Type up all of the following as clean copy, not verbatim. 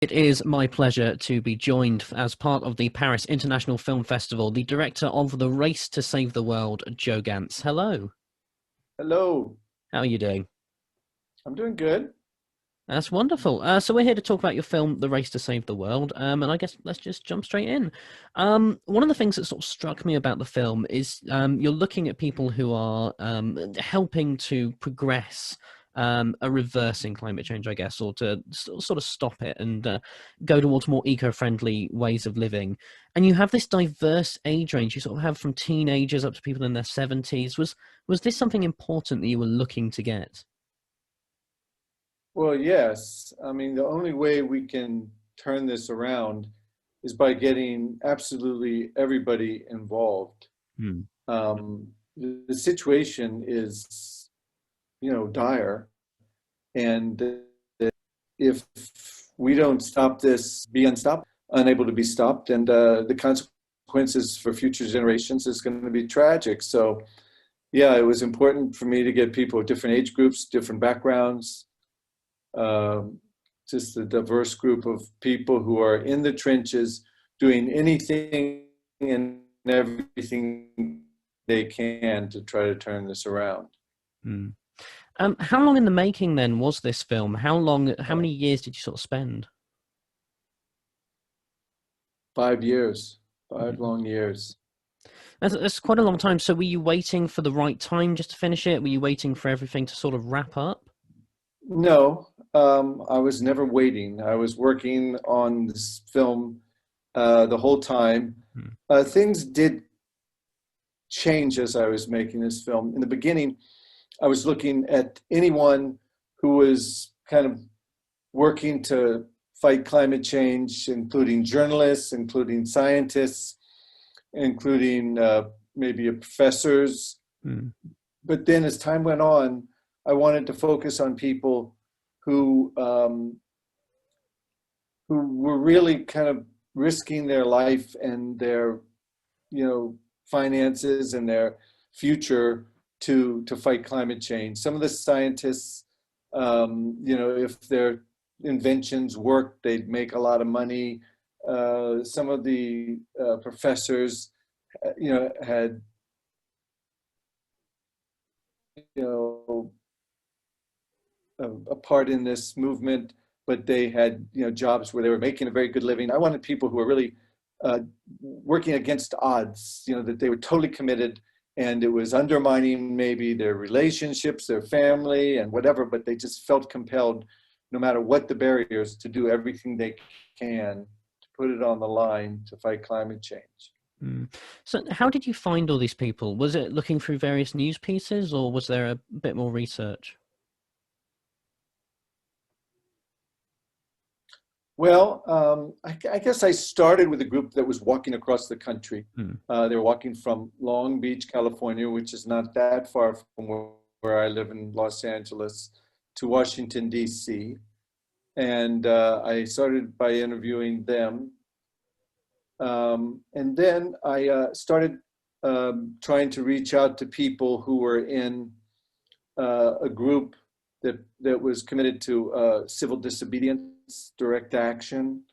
It is my pleasure to be joined as part of the Paris International Film Festival, the director of The Race to Save the World, Joe Gantz. Hello. Hello, How are you doing? I'm doing good. That's wonderful. So we're here to talk about your film, The Race to Save the World, and I guess let's just jump straight in. One of the things that sort of struck me about the film is you're looking at people who are helping to progress a reversing climate change, I guess, or to sort of stop it and go towards more eco-friendly ways of living. And you have this diverse age range. You sort of have from teenagers up to people in their 70s. Was this something important that you were looking to get? Well, yes. I mean, the only way we can turn this around is by getting absolutely everybody involved. Hmm. The situation is, dire. And if we don't stop this, be unstoppable, unable to be stopped, and the consequences for future generations is going to be tragic. So, yeah, it was important for me to get people of different age groups, different backgrounds, um, just a diverse group of people who are in the trenches doing anything and everything they can to try to turn this around. Hmm. How long in the making then was this film? How many years did you sort of spend? 5 years, five Mhm. long years. That's quite a long time. So were you waiting for the right time just to finish it? Were you waiting for everything to sort of wrap up? No, I was never waiting. I was working on this film the whole time. Hmm. Things did change as I was making this film. In the beginning, I was looking at anyone who was kind of working to fight climate change, including journalists, including scientists, including maybe professors. Hmm. But then as time went on, I wanted to focus on people who who were really kind of risking their life and their finances and their future to fight climate change. Some of the scientists, if their inventions worked, they'd make a lot of money. Some of the professors, had you know a part in this movement, but they had jobs where they were making a very good living. I wanted people who were really working against odds, that they were totally committed, and it was undermining maybe their relationships, their family, and whatever, but they just felt compelled, no matter what the barriers, to do everything they can to put it on the line to fight climate change. Hmm. So how did you find all these people? Was it looking through various news pieces, or was there a bit more research? Well, I guess I started with a group that was walking across the country. Hmm. They were walking from Long Beach, California, which is not that far from where I live in Los Angeles, to Washington, D.C. And I started by interviewing them. And then I started trying to reach out to people who were in a group that was committed to civil disobedience, direct action.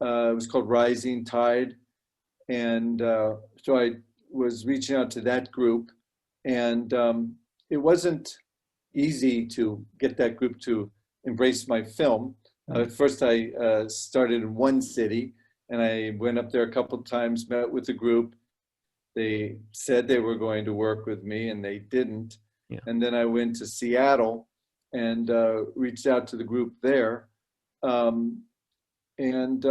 It was called Rising Tide. And so I was reaching out to that group. And it wasn't easy to get that group to embrace my film. Hmm. At first, I started in one city, and I went up there a couple of times, met with the group. They said they were going to work with me, and they didn't. Yeah. And then I went to Seattle and reached out to the group there, um, and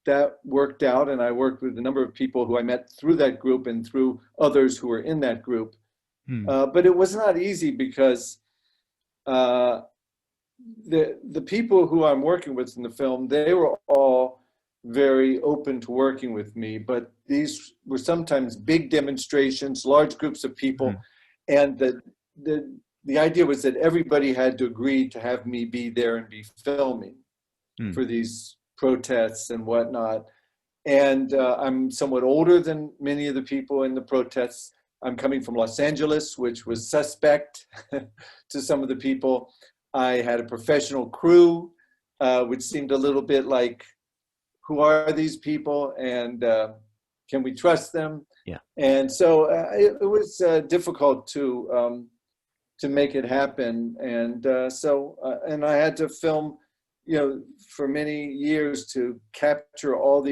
that worked out. And I worked with a number of people who I met through that group and through others who were in that group. Hmm. But it was not easy because uh, the people who I'm working with in the film, they were all very open to working with me, but these were sometimes big demonstrations, large groups of Hmm. people, and the idea was that everybody had to agree to have me be there and be filming Hmm. for these protests and whatnot. And I'm somewhat older than many of the people in the protests. I'm coming from Los Angeles, which was suspect to some of the people. I had a professional crew which seemed a little bit like, who are these people, and can we trust them? Yeah. And so it was difficult to make it happen, and and I had to film, for many years to capture all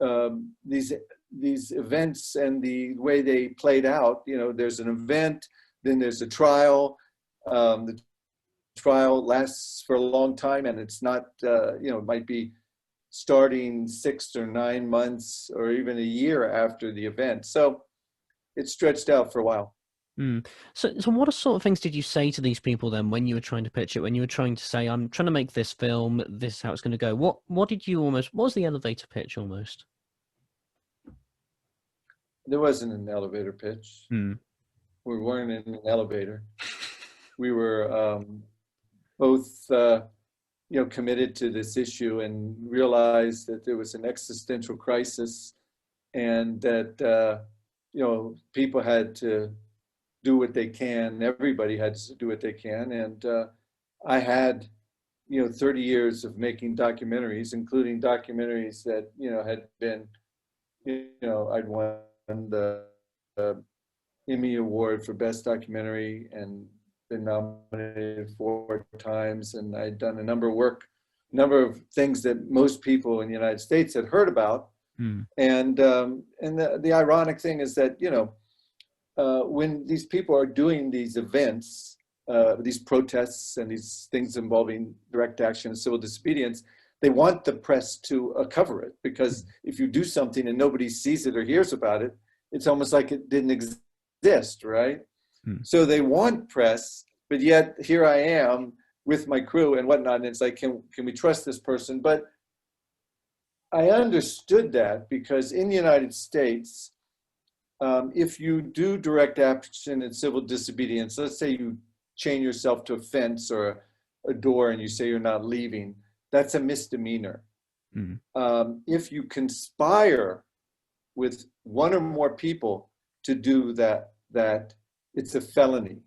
um, these these events and the way they played out. There's an event, then there's a trial. The trial lasts for a long time, and it's not, it might be starting 6 or 9 months or even a year after the event. So it stretched out for a while. Mm. So what sort of things did you say to these people then when you were trying to pitch it, when you were trying to say, I'm trying to make this film, this is how it's going to go? What did you what was the elevator pitch almost? There wasn't an elevator pitch. Mm. We weren't in an elevator. We were both, committed to this issue and realized that there was an existential crisis, and that, people had to do what they can. Everybody had to do what they can. And I had, 30 years of making documentaries, including documentaries that, had been, I'd won the Emmy Award for Best Documentary and been nominated 4 times. And I'd done a number of things that most people in the United States had heard about. Mm. And the ironic thing is that, when these people are doing these events, these protests and these things involving direct action and civil disobedience, they want the press to cover it, because if you do something and nobody sees it or hears about it, it's almost like it didn't exist, right? So they want press, but yet here I am with my crew and whatnot, and it's like, can we trust this person? But I understood that, because in the United States, if you do direct action and civil disobedience, let's say you chain yourself to a fence or a door and you say you're not leaving, that's a misdemeanor. If you conspire with one or more people to do that, it's a felony,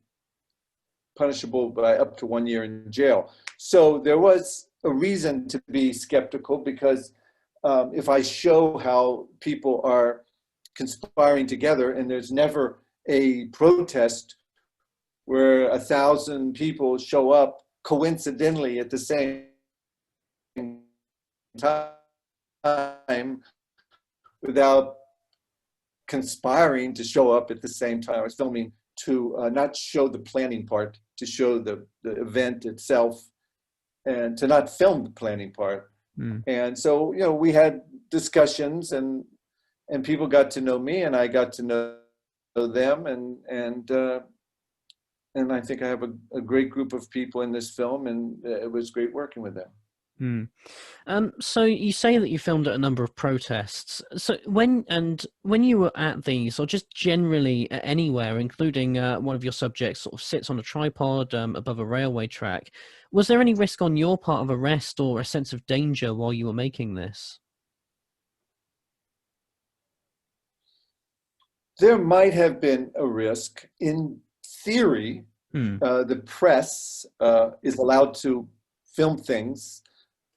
punishable by up to 1 year in jail. So there was a reason to be skeptical, because if I show how people are conspiring together, and there's never a protest where 1,000 people show up coincidentally at the same time without conspiring to show up at the same time. I was filming to not show the planning part, to show the event itself, and to not film the planning part. And so, we had discussions, and people got to know me, and I got to know them, and I think I have a great group of people in this film, and it was great working with them. So you say that you filmed at a number of protests. So when you were at these, or just generally anywhere, including one of your subjects sort of sits on a tripod above a railway track, was there any risk on your part of arrest or a sense of danger while you were making this? There might have been a risk. In theory, the press is allowed to film things.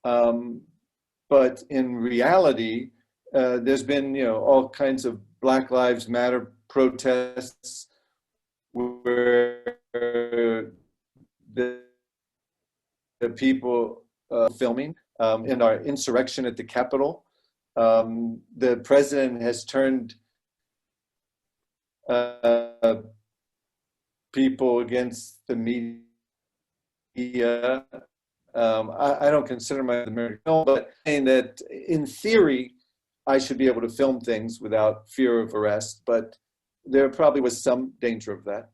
But in reality, there's been, all kinds of Black Lives Matter protests where the people filming in our insurrection at the Capitol. The president has turned people against the media. I don't consider myself American film, but saying that in theory, I should be able to film things without fear of arrest, but there probably was some danger of that.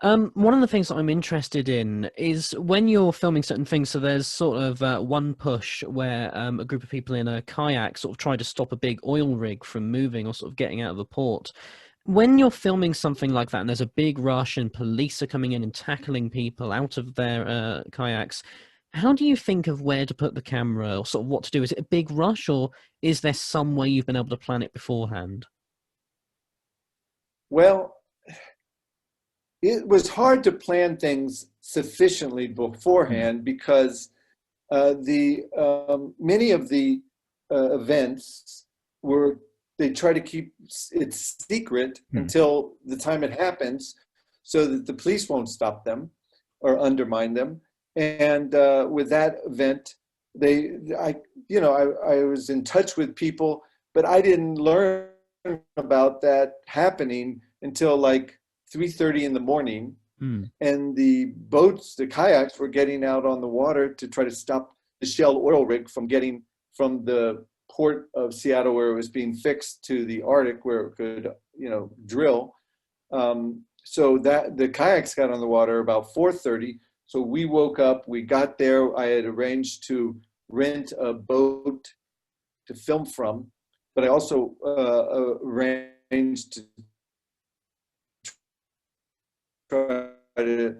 One of the things that I'm interested in is when you're filming certain things, so there's sort of one push where a group of people in a kayak sort of try to stop a big oil rig from moving or sort of getting out of the port. When you're filming something like that and there's a big rush and police are coming in and tackling people out of their kayaks, how do you think of where to put the camera or sort of what to do? Is it a big rush, or is there some way you've been able to plan it beforehand? Well, it was hard to plan things sufficiently beforehand, because Many of the events were, they try to keep it secret until the time it happens, so that the police won't stop them or undermine them. And with that event, I was in touch with people, but I didn't learn about that happening until like 3:30 in the morning. And the boats, the kayaks, were getting out on the water to try to stop the Shell oil rig from getting from the port of Seattle, where it was being fixed, to the Arctic, where it could, drill. So that the kayaks got on the water about 4:30. So we woke up, we got there. I had arranged to rent a boat to film from, but I also arranged to try to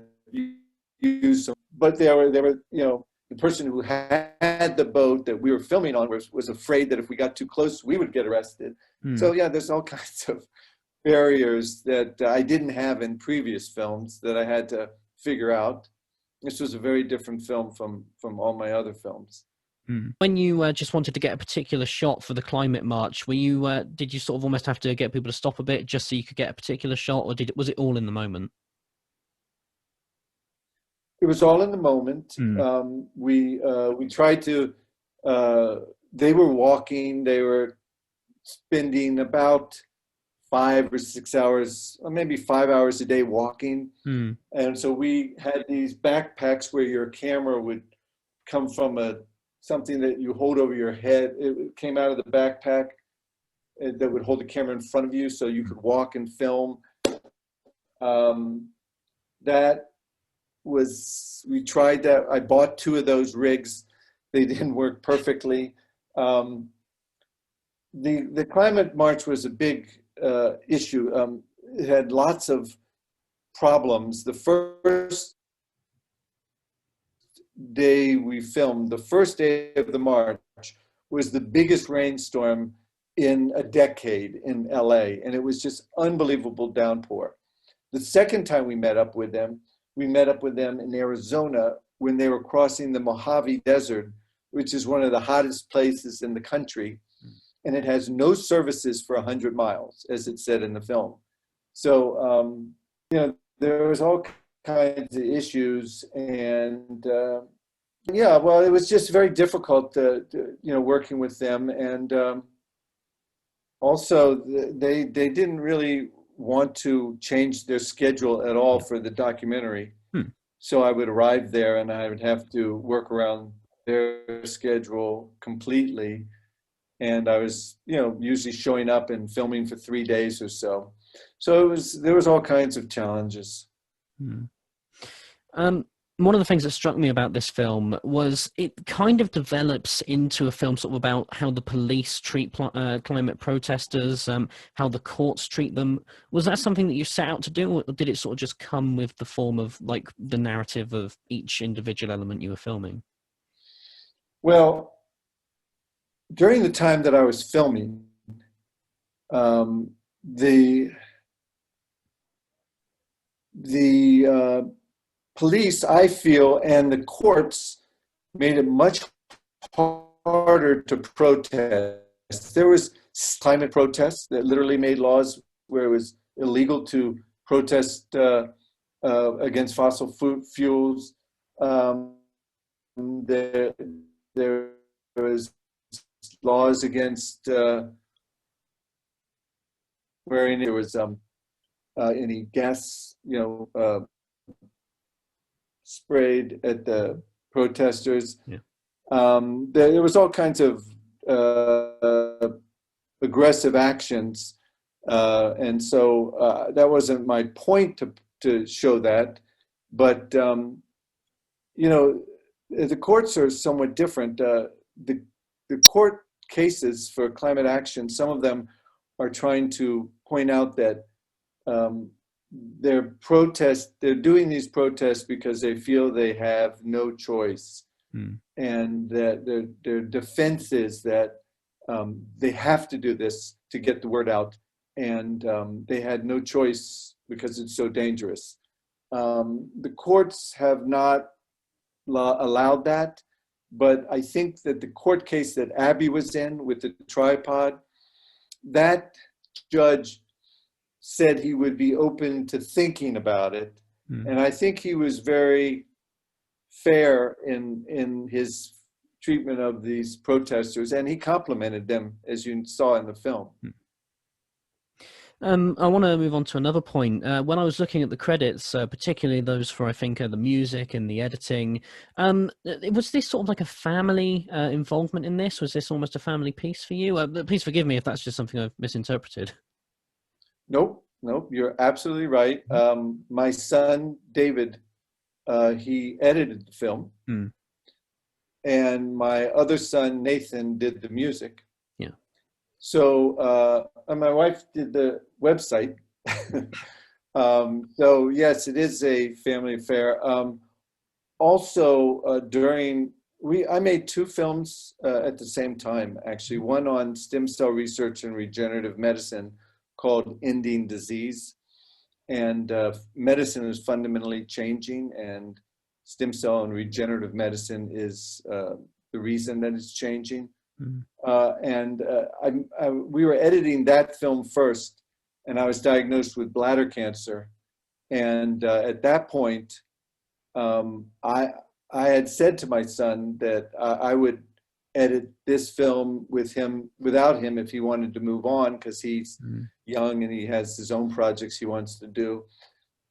use some, but they were, the person who had the boat that we were filming on was afraid that if we got too close, we would get arrested. So yeah, there's all kinds of barriers that I didn't have in previous films that I had to figure out. This was a very different film from all my other films. When you just wanted to get a particular shot for the climate march, did you sort of almost have to get people to stop a bit just so you could get a particular shot, or was it all in the moment? It was all in the moment. We tried to. They were walking. They were spending about 5 or 6 hours, or maybe 5 hours a day walking. And so we had these backpacks where your camera would come from something that you hold over your head. It came out of the backpack that would hold the camera in front of you, so you could walk and film. We tried that. I bought 2 of those rigs. They didn't work perfectly. The climate march was a big issue. It had lots of problems. The first day we filmed, the first day of the march, was the biggest rainstorm in a decade in LA, and it was just unbelievable downpour. The second time we met up with them in Arizona when they were crossing the Mojave Desert, which is one of the hottest places in the country, and it has no services for 100 miles, as it said in the film. So, there was all kinds of issues, and it was just very difficult working with them. And also, they didn't really want to change their schedule at all for the documentary. So I would arrive there and I would have to work around their schedule completely. And I was, usually showing up and filming for 3 days or so. So there was all kinds of challenges. One of the things that struck me about this film was it kind of develops into a film sort of about how the police treat climate protesters, how the courts treat them. Was that something that you set out to do, or did it sort of just come with the form of like the narrative of each individual element you were filming? Well, during the time that I was filming, the police, I feel, and the courts made it much harder to protest. There was climate protests that literally made laws where it was illegal to protest against fossil fuels. There was laws against wearing, there was any gas, sprayed at the protesters. There was all kinds of aggressive actions, and so that wasn't my point to show that. But the courts are somewhat different. The court cases for climate action, some of them are trying to point out that they're doing these protests because they feel they have no choice, and that their defense is that they have to do this to get the word out, and they had no choice because it's so dangerous. The courts have not allowed that. But I think that the court case that Abby was in with the tripod, that judge said he would be open to thinking about it. And I think he was very fair in his treatment of these protesters, and he complimented them, as you saw in the film. I want to move on to another point. When I was looking at the credits, particularly those for, I think, the music and the editing, was this sort of like a family involvement in this? Was this almost a family piece for you? Please forgive me if that's just something I've misinterpreted. Nope, you're absolutely right. My son, David, he edited the film. And my other son, Nathan, did the music. Yeah. So, and my wife did the website. So yes, it is a family affair. Also, I made two films at the same time, actually. One on stem cell research and regenerative medicine called Ending Disease. And medicine is fundamentally changing, and stem cell and regenerative medicine is the reason that it's changing. We were editing that film first, and I was diagnosed with bladder cancer. And at that point, I had said to my son that I would edit this film without him if he wanted to move on, because he's young and he has his own projects he wants to do.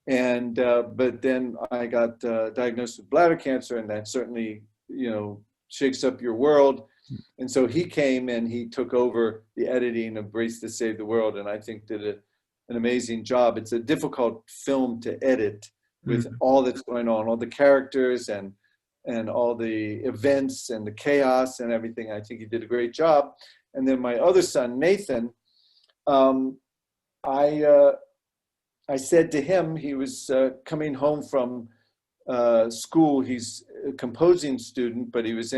And but then I got diagnosed with bladder cancer, and that certainly, shakes up your world. And so he came and he took over the editing of Race to Save the World, and I think did an amazing job. It's a difficult film to edit with all that's going on, all the characters and all the events and the chaos and everything. I think he did a great job. And then my other son, Nathan, I said to him, he was coming home from school. He's a composing student, but he was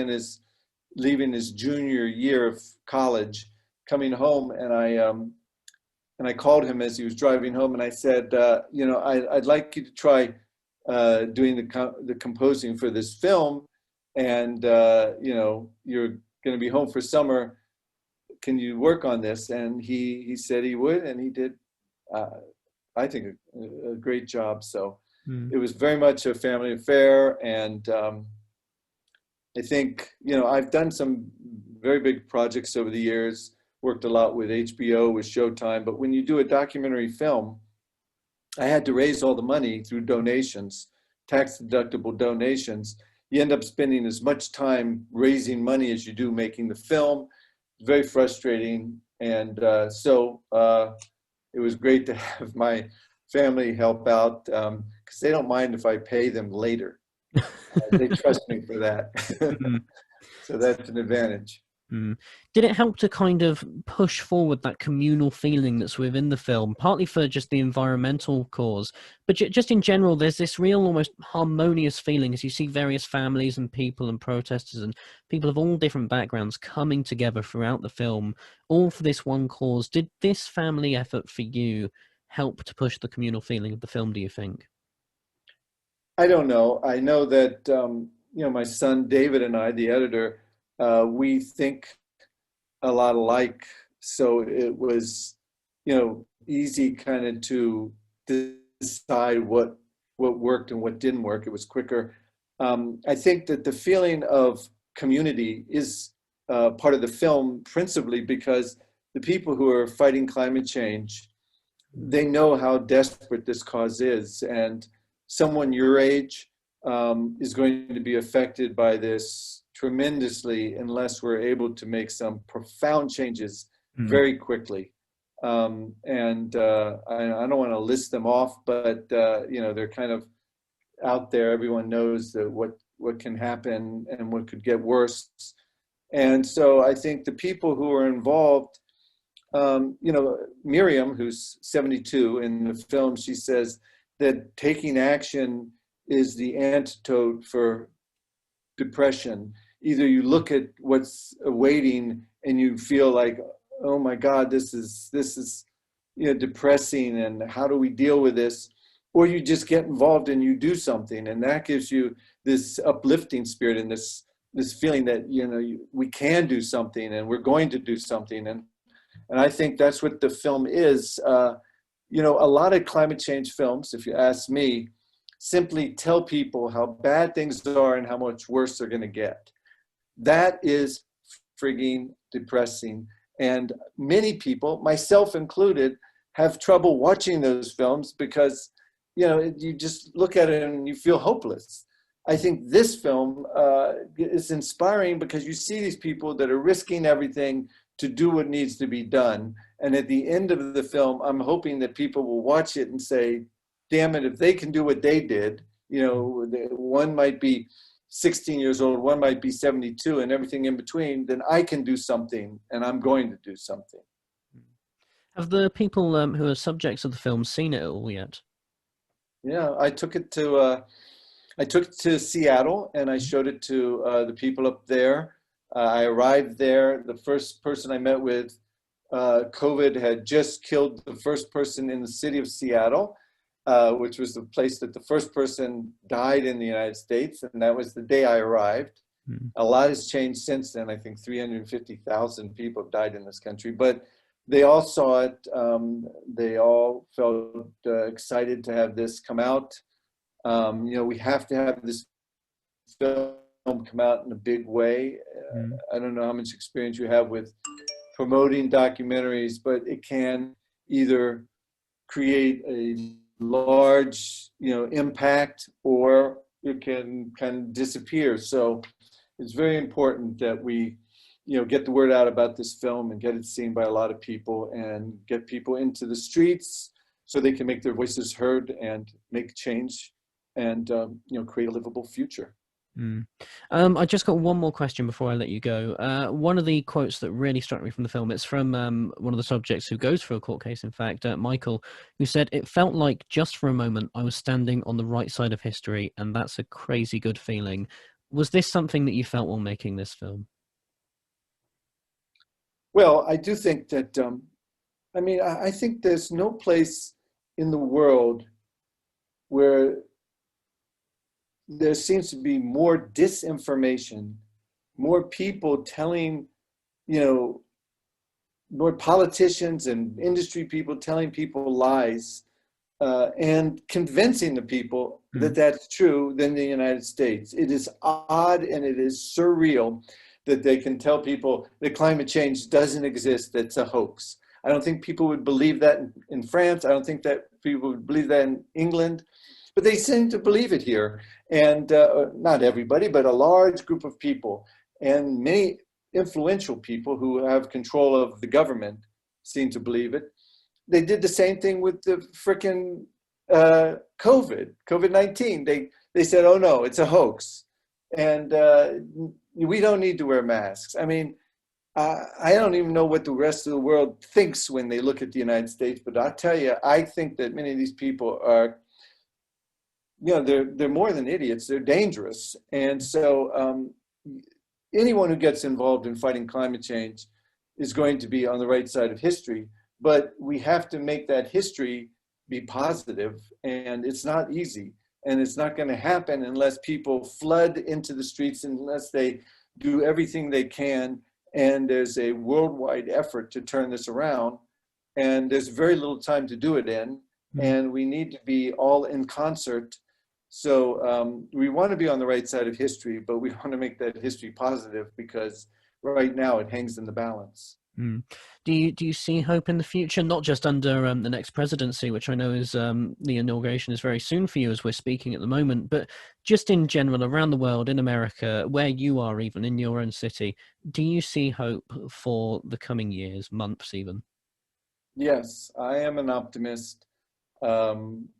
leaving his junior year of college, coming home, and I called him as he was driving home, and I said, I'd like you to try doing the composing for this film, and you're going to be home for summer. Can you work on this? And he said he would, and he did. I think a great job. So it was very much a family affair, and I think, I've done some very big projects over the years, worked a lot with HBO, with Showtime, but when you do a documentary film, I had to raise all the money through donations, tax-deductible donations. You end up spending as much time raising money as you do making the film. Very frustrating, and so it was great to have my family help out, because they don't mind if I pay them later. They trust me for that. So that's an advantage. Did it help to kind of push forward that communal feeling that's within the film, partly for just the environmental cause, but just in general, there's this real almost harmonious feeling as you see various families and people and protesters and people of all different backgrounds coming together throughout the film, all for this one cause. Did this family effort for you help to push the communal feeling of the film, do you think? I don't know. I know that, my son David and I, the editor, we think a lot alike. So it was, easy kind of to decide what worked and what didn't work. It was quicker. I think that the feeling of community is part of the film, principally because the people who are fighting climate change, they know how desperate this cause is. And someone your age is going to be affected by this tremendously unless we're able to make some profound changes very quickly. I don't want to list them off, but they're kind of out there. Everyone knows that what can happen and what could get worse. And so I think the people who are involved, Miriam, who's 72 in the film, she says that taking action is the antidote for depression. Either you look at what's awaiting and you feel like, oh my God, this is depressing, and how do we deal with this? Or you just get involved and you do something, and that gives you this uplifting spirit and this this feeling that, we can do something and we're going to do something. And I think that's what the film is. A lot of climate change films, if you ask me, simply tell people how bad things are and how much worse they're going to get. That is frigging depressing. And many people, myself included, have trouble watching those films because, you just look at it and you feel hopeless. I think this film is inspiring because you see these people that are risking everything to do what needs to be done. And at the end of the film, I'm hoping that people will watch it and say, damn it, if they can do what they did, one might be 16 years old, one might be 72, and everything in between, then I can do something, and I'm going to do something. Have the people who are subjects of the film seen it all yet? Yeah, I took it to Seattle, and I showed it to the people up there. I arrived there. The first person I met with, COVID had just killed the first person in the city of Seattle, which was the place that the first person died in the United States, and that was the day I arrived. Mm-hmm. A lot has changed since then. I think 350,000 people have died in this country, but they all saw it. They all felt excited to have this come out. We have to have this film come out in a big way. I don't know how much experience you have with promoting documentaries, but it can either create a large, impact, or it can kind of disappear. So it's very important that we, get the word out about this film and get it seen by a lot of people and get people into the streets so they can make their voices heard and make change and, create a livable future. I just got one more question before I let you go. One of the quotes that really struck me from the film, it's from one of the subjects who goes through a court case, in fact, Michael, who said, "It felt like just for a moment I was standing on the right side of history, and that's a crazy good feeling." Was this something that you felt while making this film? Well, I do think that, I think there's no place in the world where there seems to be more disinformation, more people telling, more politicians and industry people telling people lies and convincing the people that that's true than the United States. It is odd and it is surreal that they can tell people that climate change doesn't exist, that's a hoax. I don't think people would believe that in France. I don't think that people would believe that in England. But they seem to believe it here. And not everybody, but a large group of people. And many influential people who have control of the government seem to believe it. They did the same thing with the frickin' COVID-19. They said, oh no, it's a hoax. And we don't need to wear masks. I don't even know what the rest of the world thinks when they look at the United States, but I'll tell you, I think that many of these people are, they're more than idiots, they're dangerous. And so anyone who gets involved in fighting climate change is going to be on the right side of history, but we have to make that history be positive, and it's not easy. And it's not going to happen unless people flood into the streets, unless they do everything they can. And there's a worldwide effort to turn this around. And there's very little time to do it in. And we need to be all in concert. So we want to be on the right side of history, but we want to make that history positive because right now it hangs in the balance. Do you see hope in the future, not just under the next presidency, which I know is the inauguration is very soon for you as we're speaking at the moment, but just in general around the world, in America, where you are, even in your own city, do you see hope for the coming years, months even? Yes, I am an optimist. Trump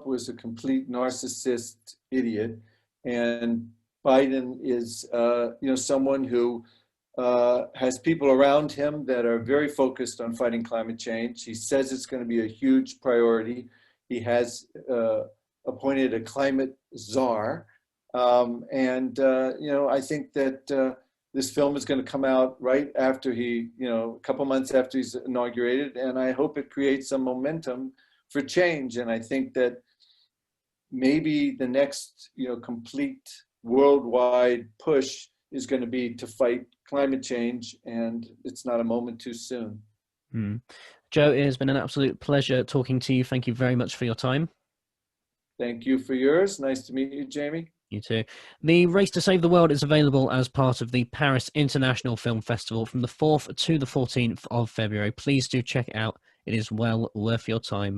was a complete narcissist idiot, and Biden is someone who has people around him that are very focused on fighting climate change. He says it's going to be a huge priority. He has appointed a climate czar. I think that this film is going to come out right after he, a couple months after he's inaugurated. And I hope it creates some momentum for change. And I think that maybe the next, complete worldwide push is going to be to fight climate change, and it's not a moment too soon. Joe, it has been an absolute pleasure talking to you. Thank you very much for your time. Thank you for yours. Nice to meet you, Jamie. You too. The Race to Save the World is available as part of the Paris International Film Festival from the 4th to the 14th of February. Please do check it out. It is well worth your time.